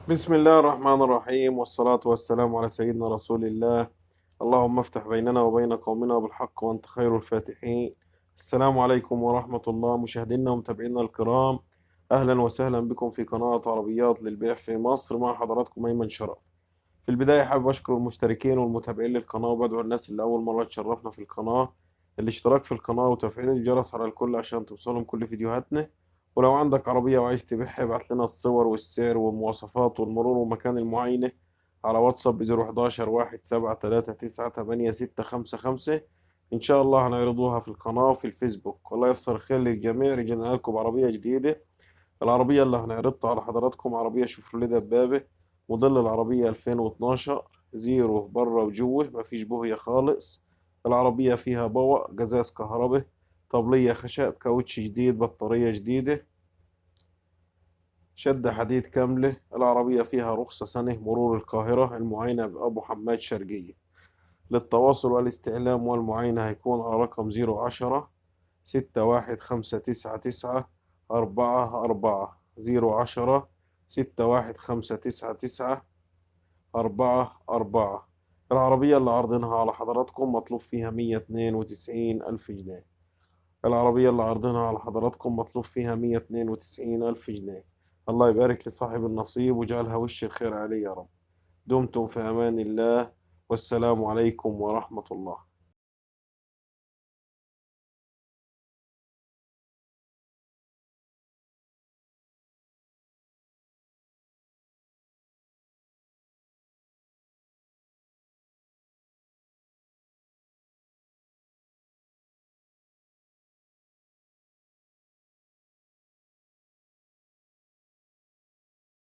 بسم الله الرحمن الرحيم، والصلاة والسلام على سيدنا رسول الله. اللهم افتح بيننا وبين قومنا بالحق وأنت خير الفاتحين. السلام عليكم ورحمة الله، مشاهدينا ومتابعينا الكرام. أهلا وسهلا بكم في قناة عربيات للبيع في مصر، مع حضراتكم أيمن شرف. في البداية حابب أشكر المشتركين والمتابعين للقناة، وبدعو الناس اللي أول مرة تشرفنا في القناة الاشتراك في القناة وتفعيل الجرس على الكل عشان توصلهم كل فيديوهاتنا. ولو عندك عربية وعايز تبيعها ابعت لنا الصور والسعر والمواصفات والمرور ومكان المعاينة على واتساب 011 173398655. إن شاء الله هنعرضوها في القناة وفي الفيسبوك. والله ييسر الخير للجميع. رجعنا لكم بعربية جديدة. العربية اللي هنعرضها على حضراتكم عربية شيفروليه دبابة، موديل العربية 2012، زيرو بره وجوه، مفيش بوهية خالص. العربية فيها بوق جزاز كهرباء، طبلية خشب، كاوتش جديد، بطارية جديدة، شدة حديد كاملة. العربية فيها رخصة سنة، مرور القاهرة، المعاينة بأبو حماد شرقية. للتواصل والاستعلام والمعاينة هيكون على رقم 010 61 599 44 010 61 599 44. العربية اللي عارضينها على حضراتكم مطلوب فيها 192 ألف جنيه. العربية اللي عارضينها على حضراتكم مطلوب فيها 192 ألف جنيه. الله يبارك لصاحب النصيب وجعلها وش الخير عليه يا رب. دمتم في أمان الله، والسلام عليكم ورحمة الله.